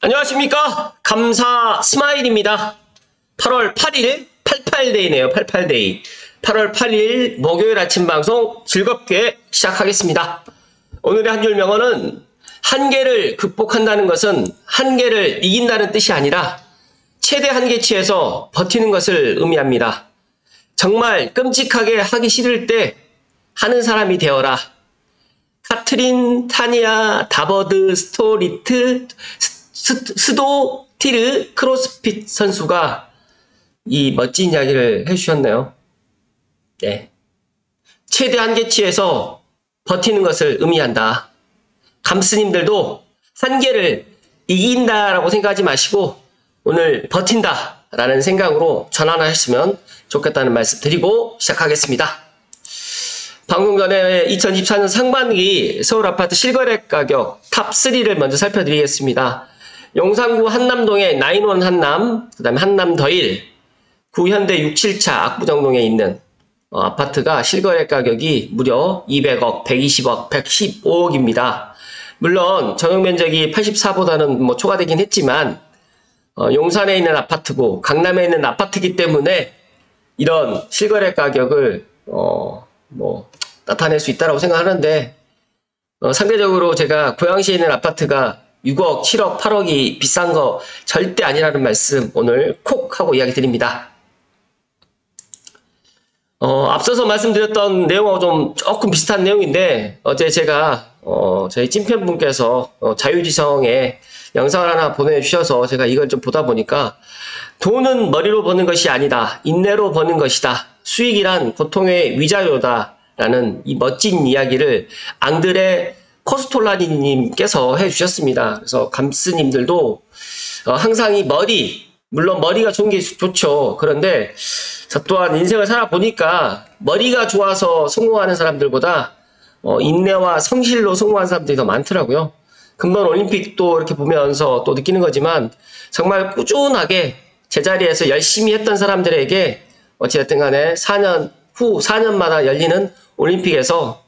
안녕하십니까? 감사 스마일입니다. 8월 8일 88데이네요. 88데이. 8월 8일 목요일 아침 방송 즐겁게 시작하겠습니다. 오늘의 한 줄 명언은 한계를 극복한다는 것은 한계를 이긴다는 뜻이 아니라 최대 한계치에서 버티는 것을 의미합니다. 정말 끔찍하게 하기 싫을 때 하는 사람이 되어라. 카트린, 타니아, 다버드, 스도티르 크로스핏 선수가 이 멋진 이야기를 해주셨네요. 네. 최대 한계치에서 버티는 것을 의미한다. 감스님들도 한계를 이긴다라고 생각하지 마시고 오늘 버틴다라는 생각으로 전환하셨으면 좋겠다는 말씀 드리고 시작하겠습니다. 방금 전에 2024년 상반기 서울 아파트 실거래 가격 탑3를 먼저 살펴드리겠습니다. 용산구 한남동의 나인원 한남, 그 다음에 한남 더일, 구현대 67차 압구정동에 있는 아파트가 실거래 가격이 무려 200억, 120억, 115억입니다. 물론 전용 면적이 84보다는 초과되긴 했지만 용산에 있는 아파트고 강남에 있는 아파트이기 때문에 이런 실거래 가격을 나타낼 수 있다고 생각하는데 상대적으로 제가 고양시에 있는 아파트가 6억, 7억, 8억이 비싼 거 절대 아니라는 말씀 오늘 콕 하고 이야기 드립니다. 앞서서 말씀드렸던 내용하고 조금 비슷한 내용인데 어제 제가 저희 찐팬분께서 자유지성에 영상을 하나 보내주셔서 제가 이걸 좀 보다 보니까 돈은 머리로 버는 것이 아니다. 인내로 버는 것이다. 수익이란 고통의 위자료다. 라는 이 멋진 이야기를 앙드레 코스톨라니님께서 해주셨습니다. 그래서 감스님들도 항상 이 물론 머리가 좋은 게 좋죠. 그런데 저 또한 인생을 살아보니까 머리가 좋아서 성공하는 사람들보다 인내와 성실로 성공한 사람들이 더 많더라고요. 금번 올림픽도 이렇게 보면서 또 느끼는 거지만 정말 꾸준하게 제자리에서 열심히 했던 사람들에게 어찌됐든 간에 4년마다 열리는 올림픽에서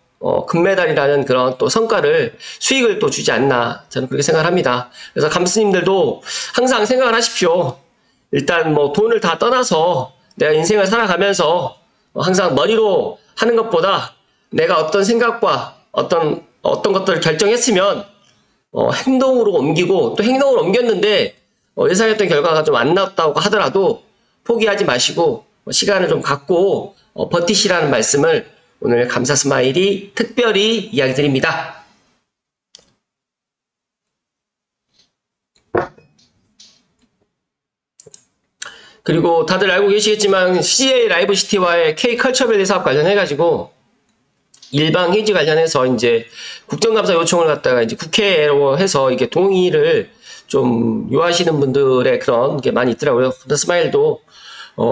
금메달이라는 그런 또 성과를 수익을 또 주지 않나 저는 그렇게 생각을 합니다. 그래서 감스님들도 항상 생각을 하십시오. 일단 돈을 다 떠나서 내가 인생을 살아가면서 항상 머리로 하는 것보다 내가 어떤 생각과 어떤 것들을 결정했으면 행동으로 옮기고 또 행동을 옮겼는데 예상했던 결과가 좀 안 나왔다고 하더라도 포기하지 마시고 시간을 좀 갖고 버티시라는 말씀을 오늘 감사 스마일이 특별히 이야기 드립니다. 그리고 다들 알고 계시겠지만 CJ 라이브시티와의 K컬처밸리 사업 관련해가지고 일방 해지 관련해서 이제 국정감사 요청을 갖다가 이제 국회로 해서 이게 동의를 좀 요하시는 분들의 그런 게 많이 있더라고요. 근데 스마일도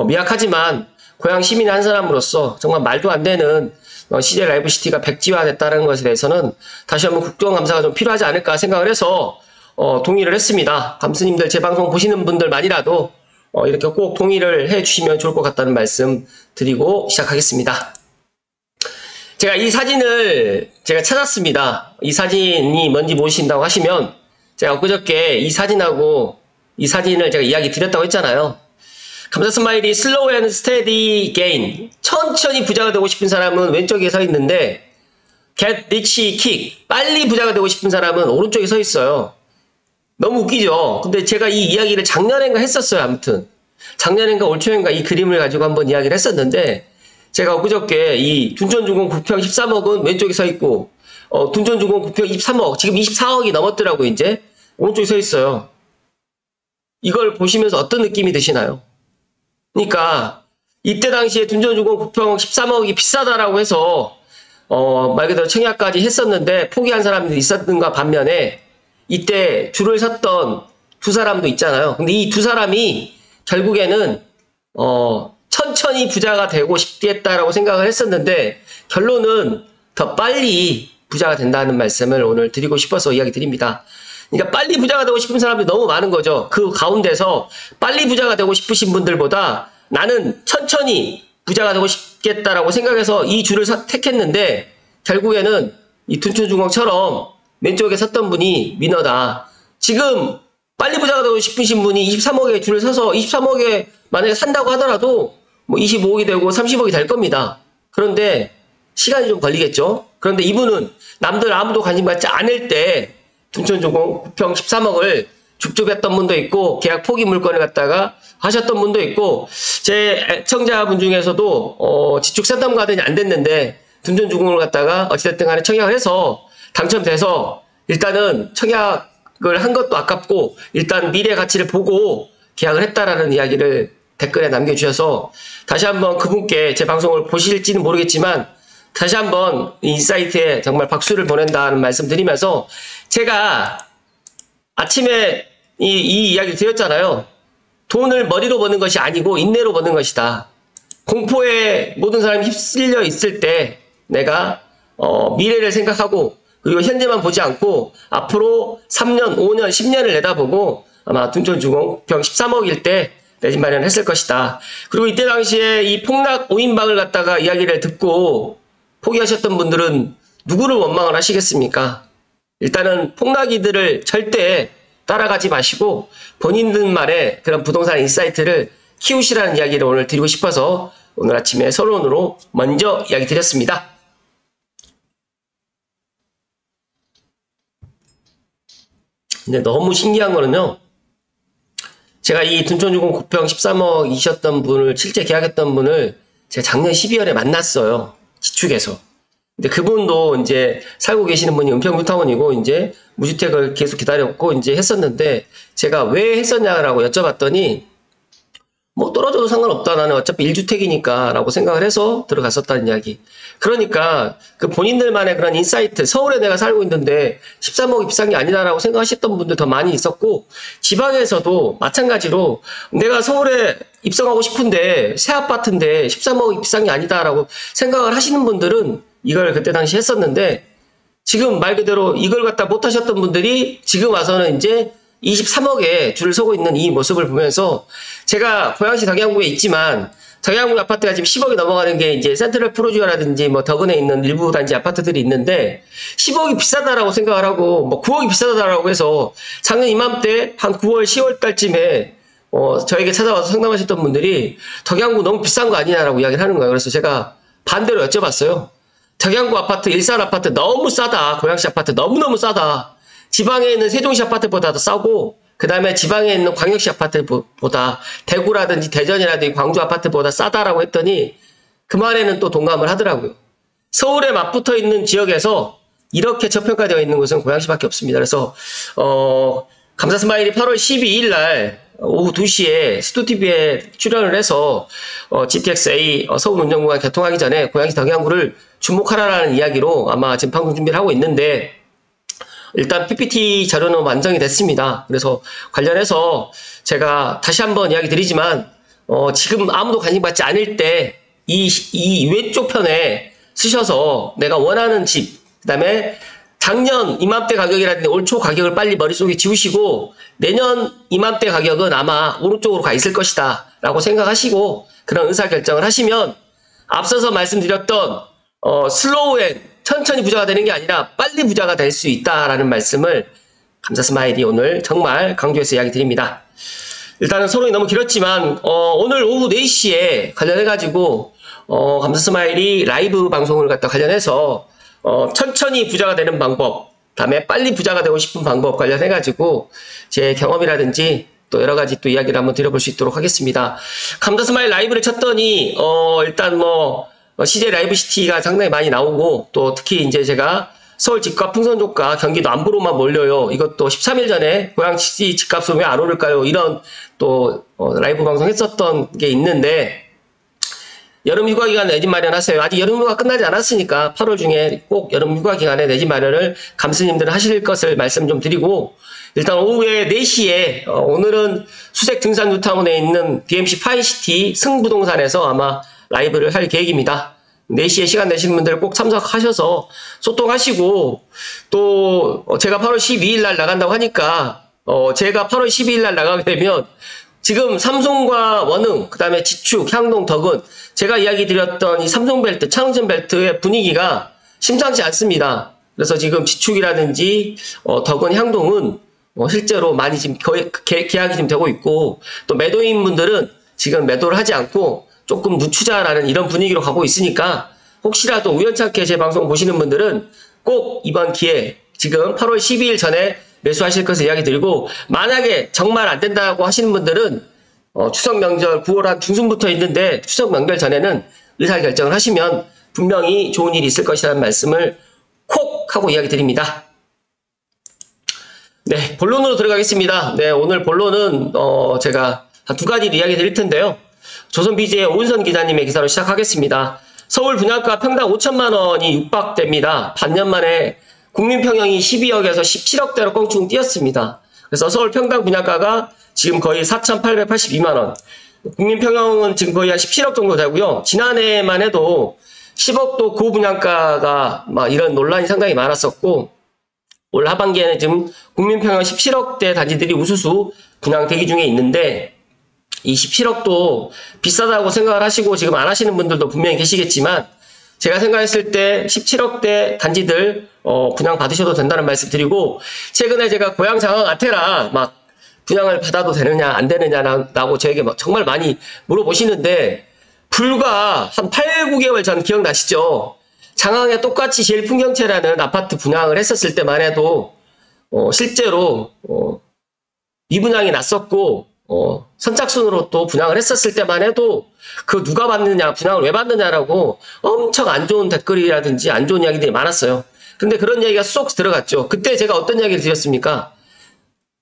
미약하지만 고향 시민 한 사람으로서 정말 말도 안 되는 CJ 라이브시티가 백지화됐다는 것에 대해서는 다시 한번 국정감사가 좀 필요하지 않을까 생각을 해서 동의를 했습니다. 감스님들 제 방송 보시는 분들만이라도 이렇게 꼭 동의를 해주시면 좋을 것 같다는 말씀 드리고 시작하겠습니다. 제가 이 사진을 찾았습니다. 이 사진이 뭔지 모르신다고 하시면 제가 그저께 이 사진을 제가 이야기 드렸다고 했잖아요. 감사 스마일이 슬로우 앤 스테디 게인, 천천히 부자가 되고 싶은 사람은 왼쪽에 서 있는데 get rich quick, 빨리 부자가 되고 싶은 사람은 오른쪽에 서 있어요. 너무 웃기죠? 근데 제가 이 이야기를 작년엔가 했었어요. 아무튼 작년엔가 올초엔가 이 그림을 가지고 한번 이야기를 했었는데 제가 그저께 이 둔촌주공 국평 13억은 왼쪽에 서 있고 둔촌주공 국평 23억, 지금 24억이 넘었더라고요. 이제 오른쪽에 서 있어요. 이걸 보시면서 어떤 느낌이 드시나요? 그러니까 이때 당시에 둔촌주공 국평 13억이 비싸다라고 해서 말 그대로 청약까지 했었는데 포기한 사람들이 있었는가 반면에 이때 줄을 섰던 두 사람도 있잖아요. 근데 이 두 사람이 결국에는 천천히 부자가 되고 싶겠다라고 생각을 했었는데 결론은 더 빨리 부자가 된다는 말씀을 오늘 드리고 싶어서 이야기 드립니다. 그러니까 빨리 부자가 되고 싶은 사람들이 너무 많은 거죠. 그 가운데서 빨리 부자가 되고 싶으신 분들보다 나는 천천히 부자가 되고 싶겠다라고 생각해서 이 줄을 택했는데 결국에는 이 둔촌주공처럼 왼쪽에 섰던 분이 위너다. 지금 빨리 부자가 되고 싶으신 분이 23억에 줄을 서서 23억에 만약에 산다고 하더라도 뭐 25억이 되고 30억이 될 겁니다. 그런데 시간이 좀 걸리겠죠. 그런데 이분은 남들 아무도 관심 갖지 않을 때 둔촌주공 구평 13억을 줍줍했던 분도 있고 계약 포기 물건을 갖다가 하셨던 분도 있고 제 애청자분 중에서도 지축 상담 가든이 안 됐는데 둔촌주공을 갖다가 어찌됐든 간에 청약을 해서 당첨돼서 일단은 청약을 한 것도 아깝고 일단 미래 가치를 보고 계약을 했다라는 이야기를 댓글에 남겨주셔서 다시 한번 그분께 제 방송을 보실지는 모르겠지만 다시 한번 이 인사이트에 정말 박수를 보낸다는 말씀 드리면서 제가 아침에 이 이야기를 드렸잖아요. 돈을 머리로 버는 것이 아니고 인내로 버는 것이다. 공포에 모든 사람이 휩쓸려 있을 때 내가 미래를 생각하고 그리고 현재만 보지 않고 앞으로 3년, 5년, 10년을 내다보고 아마 둔촌주공 평 13억일 때 내 집 마련을 했을 것이다. 그리고 이때 당시에 이 폭락 5인방을 갖다가 이야기를 듣고 포기하셨던 분들은 누구를 원망을 하시겠습니까? 일단은 폭락이들을 절대 따라가지 마시고 본인들만의 그런 부동산 인사이트를 키우시라는 이야기를 오늘 드리고 싶어서 오늘 아침에 서론으로 먼저 이야기 드렸습니다. 근데 너무 신기한 거는요. 제가 이 둔촌주공 구평 13억이셨던 분을 실제 계약했던 분을 제가 작년 12월에 만났어요. 지축에서. 근데 그분도 이제 살고 계시는 분이 은평뉴타운이고 이제 무주택을 계속 기다렸고 이제 했었는데 제가 왜 했었냐라고 여쭤봤더니 뭐 떨어져도 상관없다. 나는 어차피 1주택이니까 라고 생각을 해서 들어갔었다는 이야기. 그러니까 그 본인들만의 그런 인사이트, 서울에 내가 살고 있는데 13억이 비싼 게 아니다라고 생각하셨던 분들 더 많이 있었고 지방에서도 마찬가지로 내가 서울에 입성하고 싶은데 새 아파트인데 13억이 비싼 게 아니다라고 생각을 하시는 분들은 이걸 그때 당시 했었는데 지금 말 그대로 이걸 갖다 못 하셨던 분들이 지금 와서는 이제 23억에 줄을 서고 있는 이 모습을 보면서 제가 고양시 덕양구에 있지만 덕양구 아파트가 지금 10억이 넘어가는 게 이제 센트럴 프로듀어라든지 뭐 덕은에 있는 일부 단지 아파트들이 있는데 10억이 비싸다라고 생각을 하고 뭐 9억이 비싸다라고 해서 작년 이맘때 한 9월 10월 달쯤에 저에게 찾아와서 상담하셨던 분들이 덕양구 너무 비싼 거 아니냐라고 이야기를 하는 거예요. 그래서 제가 반대로 여쭤봤어요. 덕양구 아파트, 일산 아파트 너무 싸다. 고양시 아파트 너무너무 싸다. 지방에 있는 세종시 아파트보다 더 싸고 그 다음에 지방에 있는 광역시 아파트보다 대구라든지 대전이라든지 광주 아파트보다 싸다라고 했더니 그 말에는 또 동감을 하더라고요. 서울에 맞붙어 있는 지역에서 이렇게 저평가되어 있는 곳은 고양시밖에 없습니다. 그래서 감사 스마일이 8월 12일 날 오후 2시에 스투TV에 출연을 해서 GTX-A 서울운전구간 개통하기 전에 고양시 덕양구를 주목하라는 이야기로 아마 지금 방송 준비를 하고 있는데 일단 PPT 자료는 완성이 됐습니다. 그래서 관련해서 제가 다시 한번 이야기 드리지만 지금 아무도 관심 받지 않을 때 이 왼쪽 편에 쓰셔서 내가 원하는 집, 그 다음에 작년 이맘때 가격이라든지 올 초 가격을 빨리 머릿속에 지우시고 내년 이맘때 가격은 아마 오른쪽으로 가 있을 것이다 라고 생각하시고 그런 의사결정을 하시면 앞서서 말씀드렸던 슬로우앤 천천히 부자가 되는 게 아니라 빨리 부자가 될 수 있다라는 말씀을 감사 스마일이 오늘 정말 강조해서 이야기 드립니다. 일단은 서론이 너무 길었지만 오늘 오후 4시에 관련해가지고 감사 스마일이 라이브 방송을 갖다 관련해서 천천히 부자가 되는 방법, 다음에 빨리 부자가 되고 싶은 방법 관련해가지고 제 경험이라든지 또 여러 가지 또 이야기를 한번 드려볼 수 있도록 하겠습니다. 감사 스마일 라이브를 쳤더니 일단 CJ 라이브 시티가 상당히 많이 나오고 또 특히 이제 제가 서울 집값 풍선조가 경기도 안보로만 몰려요. 이것도 13일 전에 고양시 집값은 왜 안 오를까요? 이런 또 라이브 방송 했었던 게 있는데 여름 휴가 기간 내 집 마련하세요. 아직 여름 휴가 끝나지 않았으니까 8월 중에 꼭 여름 휴가 기간에 내 집 마련을 감스님들은 하실 것을 말씀 좀 드리고 일단 오후에 4시에 오늘은 수색 등산 뉴타운에 있는 DMC 파이시티 승부동산에서 아마 라이브를 할 계획입니다. 4시에 시간 되시는 분들 꼭 참석하셔서 소통하시고 또 제가 8월 12일 날 나간다고 하니까 제가 8월 12일 날 나가게 되면 지금 삼성과 원흥, 그 다음에 지축, 향동, 덕은 제가 이야기 드렸던 이 삼성벨트, 차흥전 벨트의 분위기가 심상치 않습니다. 그래서 지금 지축이라든지 덕은, 향동은 실제로 많이 지금 거의 계약이 지금 되고 있고, 또 매도인분들은 지금 매도를 하지 않고 조금 늦추자라는 이런 분위기로 가고 있으니까, 혹시라도 우연찮게 제 방송 보시는 분들은 꼭 이번 기회, 지금 8월 12일 전에 매수하실 것을 이야기 드리고, 만약에 정말 안 된다고 하시는 분들은 추석 명절 9월 한 중순부터 있는데, 추석 명절 전에는 의사결정을 하시면 분명히 좋은 일이 있을 것이라는 말씀을 콕 하고 이야기 드립니다. 네, 본론으로 들어가겠습니다. 네, 오늘 본론은 제가 한 두 가지를 이야기 드릴 텐데요. 조선비즈의 오은선 기자님의 기사로 시작하겠습니다. 서울 분양가 평당 5천만 원이 육박됩니다. 반년 만에 국민평형이 12억에서 17억대로 껑충 뛰었습니다. 그래서 서울 평당 분양가가 지금 거의 4,882만 원. 국민평형은 지금 거의 한 17억 정도 되고요. 지난해만 해도 10억도 고분양가가 막 이런 논란이 상당히 많았었고, 올 하반기에는 지금 국민평형 17억대 단지들이 우수수 분양 대기 중에 있는데, 이 17억도 비싸다고 생각을 하시고 지금 안 하시는 분들도 분명히 계시겠지만, 제가 생각했을 때 17억대 단지들 분양 받으셔도 된다는 말씀 드리고, 최근에 제가 고향 장흥 아테라 막 분양을 받아도 되느냐 안 되느냐라고 저에게 막 정말 많이 물어보시는데, 불과 한 8, 9개월 전 기억나시죠? 장항에 똑같이 제일 풍경채라는 아파트 분양을 했었을 때만 해도 실제로 미분양이 났었고, 선착순으로 또 분양을 했었을 때만 해도 그 누가 받느냐, 분양을 왜 받느냐라고 엄청 안 좋은 댓글이라든지 안 좋은 이야기들이 많았어요. 근데 그런 이야기가 쏙 들어갔죠. 그때 제가 어떤 이야기를 드렸습니까?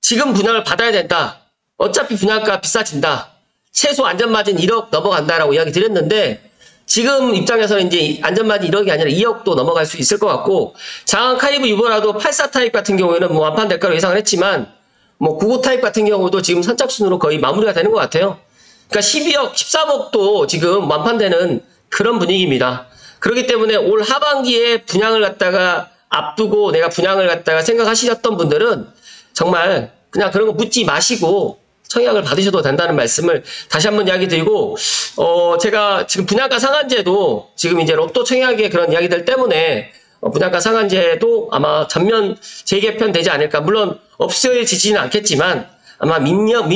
지금 분양을 받아야 된다. 어차피 분양가 비싸진다. 최소 안전마진 1억 넘어간다라고 이야기 드렸는데, 지금 입장에서는 이제 안전마진 1억이 아니라 2억도 넘어갈 수 있을 것 같고, 장항 카이브 유보라도 84 타입 같은 경우에는 뭐 완판 대가로 예상을 했지만, 뭐 99 타입 같은 경우도 지금 선착순으로 거의 마무리가 되는 것 같아요. 그러니까 12억, 13억도 지금 완판되는 그런 분위기입니다. 그렇기 때문에 올 하반기에 분양을 갖다가 앞두고 내가 분양을 갖다가 생각하시던 분들은 정말 그냥 그런 거 묻지 마시고 청약을 받으셔도 된다는 말씀을 다시 한번 이야기 드리고, 제가 지금 분양가 상한제도 지금 이제 로또 청약의 그런 이야기들 때문에 분양가 상한제도 아마 전면 재개편 되지 않을까. 물론 없어지지는 않겠지만 아마 민간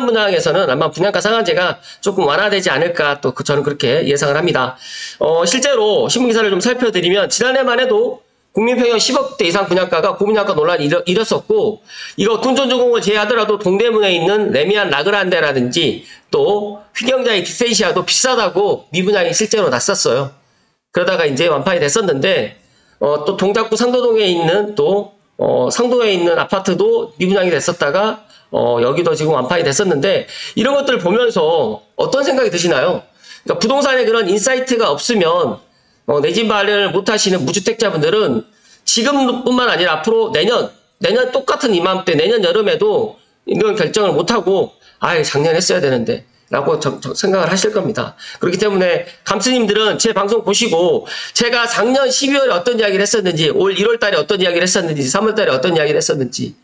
분양에서는 아마 분양가 상한제가 조금 완화되지 않을까, 또 저는 그렇게 예상을 합니다. 실제로 신문기사를 좀 살펴드리면 지난해만 해도 국민평형 10억대 이상 분양가가 고분양가 논란이 일었었고, 이거 둔촌주공을 제외하더라도 동대문에 있는 레미안 라그란데라든지 또 휘경자의 디센시아도 비싸다고 미분양이 실제로 났었어요. 그러다가 이제 완판이 됐었는데, 또 동작구 상도동에 있는 또 상도에 있는 아파트도 미분양이 됐었다가 여기도 지금 완판이 됐었는데, 이런 것들을 보면서 어떤 생각이 드시나요? 그러니까 부동산에 그런 인사이트가 없으면 내 집 마련을 못 하시는 무주택자분들은 지금뿐만 아니라 앞으로 내년 똑같은 이맘때 내년 여름에도 이런 결정을 못하고 작년에 했어야 되는데 라고 생각을 하실 겁니다. 그렇기 때문에 감스님들은 제 방송 보시고 제가 작년 12월에 어떤 이야기를 했었는지, 올 1월 달에 어떤 이야기를 했었는지, 3월 달에 어떤 이야기를 했었는지,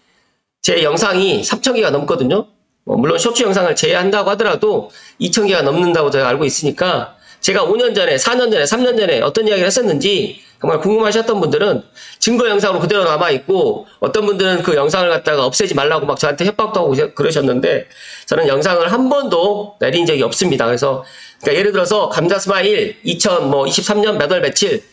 제 영상이 3,000개가 넘거든요. 물론 쇼츠 영상을 제외한다고 하더라도 2,000개가 넘는다고 제가 알고 있으니까, 제가 5년 전에, 4년 전에, 3년 전에 어떤 이야기를 했었는지 정말 궁금하셨던 분들은 증거 영상으로 그대로 남아있고, 어떤 분들은 그 영상을 갖다가 없애지 말라고 막 저한테 협박도 하고 그러셨는데, 저는 영상을 한 번도 내린 적이 없습니다. 그래서 그러니까 예를 들어서 감자스마일 2023년 몇 월 며칠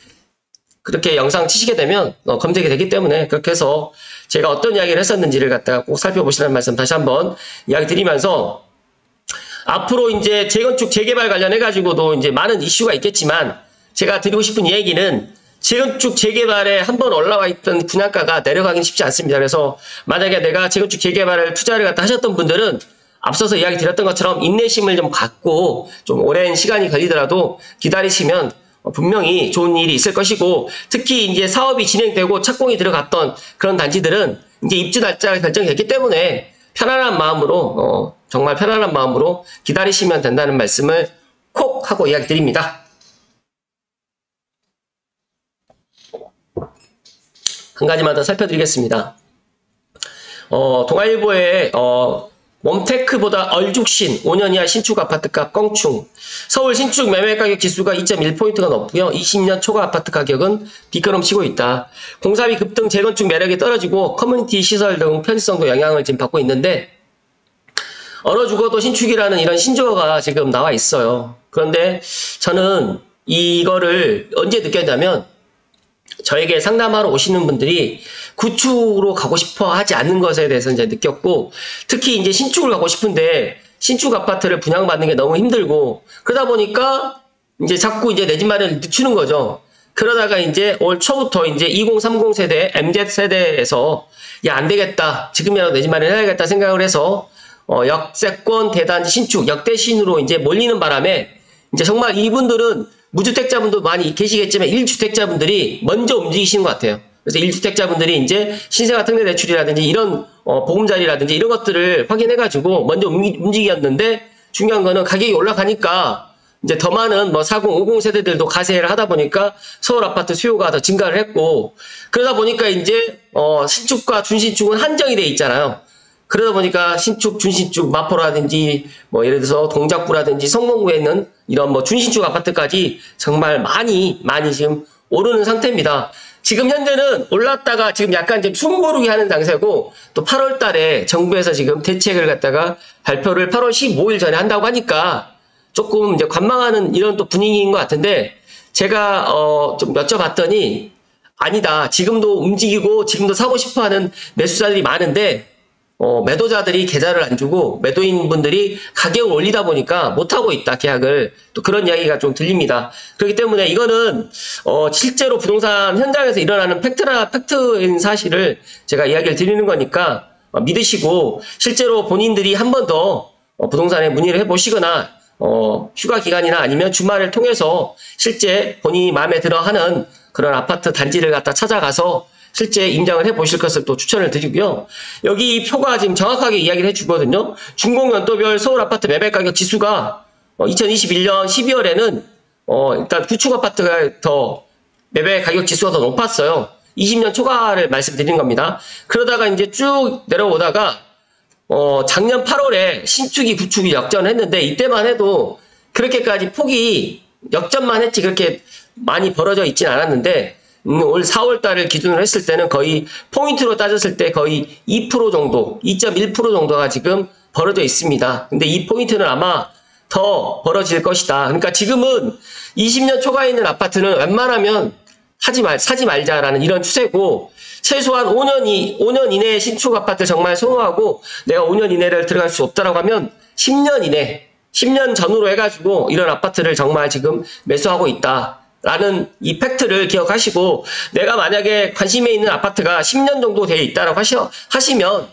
그렇게 영상 치시게 되면 검색이 되기 때문에, 그렇게 해서 제가 어떤 이야기를 했었는지를 갖다가 꼭 살펴보시라는 말씀 다시 한번 이야기 드리면서, 앞으로 이제 재건축 재개발 관련해가지고도 이제 많은 이슈가 있겠지만, 제가 드리고 싶은 얘기는 재건축 재개발에 한번 올라와 있던 분양가가 내려가긴 쉽지 않습니다. 그래서 만약에 내가 재건축 재개발을 투자를 갖다 하셨던 분들은 앞서서 이야기 드렸던 것처럼 인내심을 좀 갖고 좀 오랜 시간이 걸리더라도 기다리시면 분명히 좋은 일이 있을 것이고, 특히 이제 사업이 진행되고 착공이 들어갔던 그런 단지들은 이제 입주 날짜가 결정이 됐기 때문에 편안한 마음으로, 정말 편안한 마음으로 기다리시면 된다는 말씀을 콕 하고 이야기 드립니다. 한 가지만 더 살펴드리겠습니다. 동아일보에 웜테크보다 얼죽신 5년 이하 신축 아파트값 껑충. 서울 신축 매매가격 지수가 2.1포인트가 높고요. 20년 초과 아파트 가격은 뒷걸음치고 있다. 공사비 급등, 재건축 매력이 떨어지고 커뮤니티 시설 등 편의성도 영향을 지금 받고 있는데 얼어 죽어도 신축이라는 이런 신조어가 지금 나와 있어요. 그런데 저는 이거를 언제 느꼈냐면 저에게 상담하러 오시는 분들이 구축으로 가고 싶어 하지 않는 것에 대해서 이제 느꼈고, 특히 이제 신축을 가고 싶은데 신축 아파트를 분양받는 게 너무 힘들고, 그러다 보니까 이제 자꾸 이제 내 집 마련을 늦추는 거죠. 그러다가 이제 올 초부터 이제 2030 세대, MZ 세대에서 야, 안 되겠다. 지금이라도 내 집 마련 해야겠다 생각을 해서 역세권 대단지 신축, 역대신으로 이제 몰리는 바람에 이제 정말 이분들은 무주택자분도 많이 계시겠지만 1주택자분들이 먼저 움직이시는 것 같아요. 그래서 1주택자분들이 이제 신생아 특례 대출이라든지 이런 보금자리라든지 이런 것들을 확인해가지고 먼저 움직였는데, 중요한 거는 가격이 올라가니까 이제 더 많은 40, 50 세대들도 가세를 하다 보니까 서울 아파트 수요가 더 증가를 했고, 그러다 보니까 이제 신축과 준신축은 한정이 돼 있잖아요. 그러다 보니까 신축, 준신축, 마포라든지 예를 들어서 동작구라든지 성동구에 있는 이런 준신축 아파트까지 정말 많이 지금 오르는 상태입니다. 지금 현재는 올랐다가 지금 약간 지금 숨고르기 하는 장세고, 또 8월 달에 정부에서 지금 대책을 갖다가 발표를 8월 15일 전에 한다고 하니까 조금 이제 관망하는 이런 또 분위기인 것 같은데, 제가 좀 여쭤봤더니 아니다. 지금도 움직이고 지금도 사고 싶어 하는 매수자들이 많은데 매도자들이 계좌를 안 주고 매도인분들이 가격을 올리다 보니까 못하고 있다, 계약을. 또 그런 이야기가 좀 들립니다. 그렇기 때문에 이거는 실제로 부동산 현장에서 일어나는 팩트인 사실을 제가 이야기를 드리는 거니까 믿으시고, 실제로 본인들이 한 번 더 부동산에 문의를 해보시거나 휴가 기간이나 아니면 주말을 통해서 실제 본인이 마음에 들어 하는 그런 아파트 단지를 갖다 찾아가서 실제 임장을 해보실 것을 또 추천을 드리고요. 여기 표가 지금 정확하게 이야기를 해주거든요. 준공연도별 서울 아파트 매매가격 지수가 2021년 12월에는 일단 구축 아파트가 더 매매 가격 지수가 더 높았어요. 20년 초과를 말씀드린 겁니다. 그러다가 이제 쭉 내려오다가 작년 8월에 신축이 구축이 역전을 했는데, 이때만 해도 그렇게까지 폭이 역전만 했지 그렇게 많이 벌어져 있진 않았는데, 올 4월 달을 기준으로 했을 때는 거의 포인트로 따졌을 때 거의 2% 정도, 2.1% 정도가 지금 벌어져 있습니다. 근데 이 포인트는 아마 더 벌어질 것이다. 그러니까 지금은 20년 초과에 있는 아파트는 웬만하면 사지 말자라는 이런 추세고, 최소한 5년 이내에 신축 아파트 정말 선호하고 내가 5년 이내를 들어갈 수 없다라고 하면 10년 이내, 10년 전후로 해가지고 이런 아파트를 정말 지금 매수하고 있다 라는 이 팩트를 기억하시고, 내가 만약에 관심에 있는 아파트가 10년 정도 되어 있다라고 하시면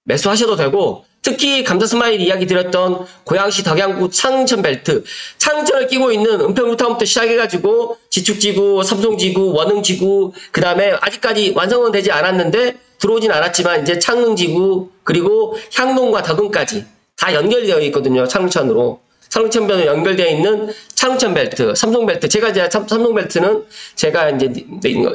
매수하셔도 되고, 특히 감사스마일 이야기 드렸던 고양시 덕양구 창릉천 벨트, 창릉천을 끼고 있는 은평뉴타운부터 시작해가지고 지축지구, 삼성지구, 원흥지구, 그 다음에 아직까지 완성은 되지 않았는데 들어오진 않았지만 이제 창릉지구, 그리고 향농과 덕은까지 다 연결되어 있거든요. 창릉천으로. 창릉천변으로 연결되어 있는 창릉천 벨트, 삼성 벨트. 제가 이제 삼성 벨트는 제가 이제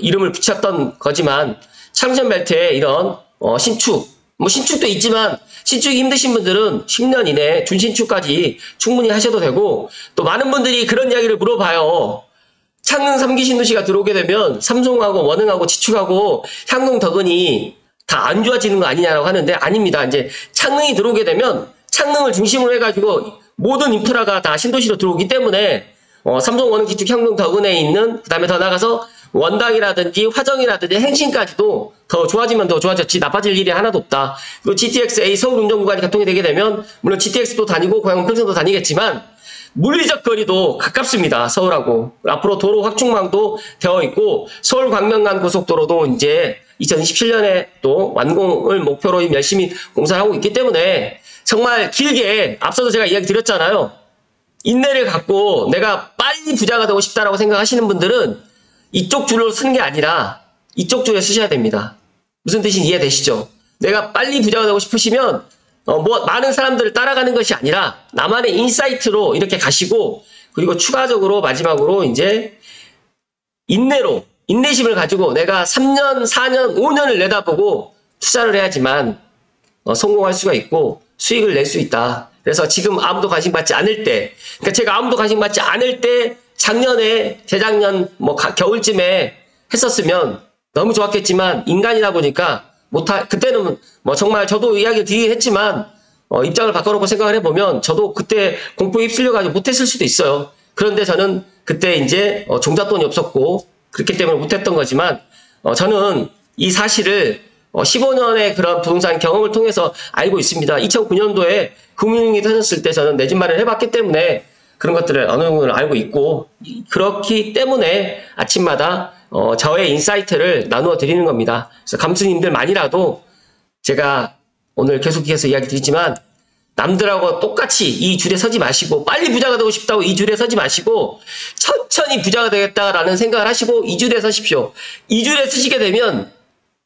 이름을 붙였던 거지만, 창릉천 벨트에 이런 신축, 신축도 있지만 신축이 힘드신 분들은 10년 이내 준신축까지 충분히 하셔도 되고, 또 많은 분들이 그런 이야기를 물어봐요. 창릉 3기 신도시가 들어오게 되면 삼성하고 원흥하고 지축하고 향농 덕은이 다 안 좋아지는 거 아니냐라고 하는데, 아닙니다. 이제 창릉이 들어오게 되면 창릉을 중심으로 해가지고 모든 인프라가 다 신도시로 들어오기 때문에 삼성, 원흥, 지축, 향농 덕은에 있는, 그 다음에 더 나가서 원당이라든지 화정이라든지 행신까지도 더 좋아지면 더 좋아졌지 나빠질 일이 하나도 없다. 그리고 GTX-A 서울운전구간이 개통이 되게 되면 물론 GTX도 다니고 고양원 평생도 다니겠지만 물리적 거리도 가깝습니다. 서울하고. 앞으로 도로 확충망도 되어 있고, 서울 광명간 고속도로도 이제 2027년에 또 완공을 목표로 열심히 공사를 하고 있기 때문에 정말 길게, 앞서도 제가 이야기 드렸잖아요. 인내를 갖고 내가 빨리 부자가 되고 싶다라고 생각하시는 분들은 이쪽 줄로 쓰는 게 아니라 이쪽 줄에 쓰셔야 됩니다. 무슨 뜻인지 이해되시죠? 내가 빨리 부자가 되고 싶으시면 많은 사람들을 따라가는 것이 아니라 나만의 인사이트로 이렇게 가시고, 그리고 추가적으로 마지막으로 이제 인내심을 가지고 내가 3년, 4년, 5년을 내다보고 투자를 해야지만 성공할 수가 있고 수익을 낼 수 있다. 그래서 지금 아무도 관심 받지 않을 때, 그러니까 제가 아무도 관심 받지 않을 때 작년에, 재작년 겨울쯤에 했었으면 너무 좋았겠지만 인간이다 보니까 그때는 정말 저도 이야기를 드리긴 했지만 입장을 바꿔놓고 생각을 해보면 저도 그때 공포에 휩쓸려가지고 못했을 수도 있어요. 그런데 저는 그때 이제 종잣돈이 없었고 그렇기 때문에 못했던 거지만 저는 이 사실을 15년의 그런 부동산 경험을 통해서 알고 있습니다. 2009년도에 금융위기 터졌을 때 저는 내 집 마련을 해봤기 때문에 그런 것들을 어느 정도 알고 있고, 그렇기 때문에 아침마다 저의 인사이트를 나누어 드리는 겁니다. 그래서 감수님들만이라도 제가 오늘 계속해서 이야기 드리지만 남들하고 똑같이 이 줄에 서지 마시고, 빨리 부자가 되고 싶다고 이 줄에 서지 마시고 천천히 부자가 되겠다라는 생각을 하시고 이 줄에 서십시오. 이 줄에 서시게 되면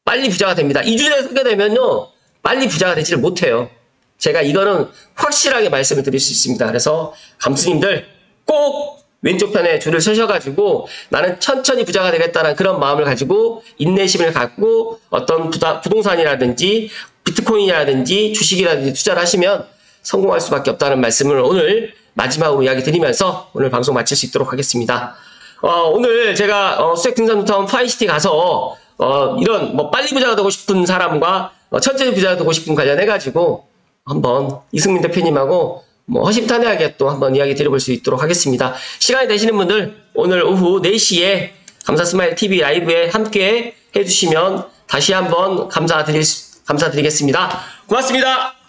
빨리 부자가 됩니다. 이 줄에 서게 되면요 빨리 부자가 되지를 못해요. 제가 이거는 확실하게 말씀을 드릴 수 있습니다. 그래서 감수님들 꼭 왼쪽 편에 줄을 서셔가지고 나는 천천히 부자가 되겠다는 그런 마음을 가지고 인내심을 갖고 어떤 부동산이라든지 비트코인이라든지 주식이라든지 투자를 하시면 성공할 수밖에 없다는 말씀을 오늘 마지막으로 이야기 드리면서 오늘 방송 마칠 수 있도록 하겠습니다. 오늘 제가 수액등산노트원 파이시티 가서 이런 빨리 부자가 되고 싶은 사람과 천천히 부자가 되고 싶은 관련해가지고 한번 이승민 대표님하고 허심탄회하게 또 한번 이야기 드려볼 수 있도록 하겠습니다. 시간이 되시는 분들 오늘 오후 4시에 감사스마일 TV 라이브에 함께 해주시면 다시 한번 감사드리겠습니다. 고맙습니다.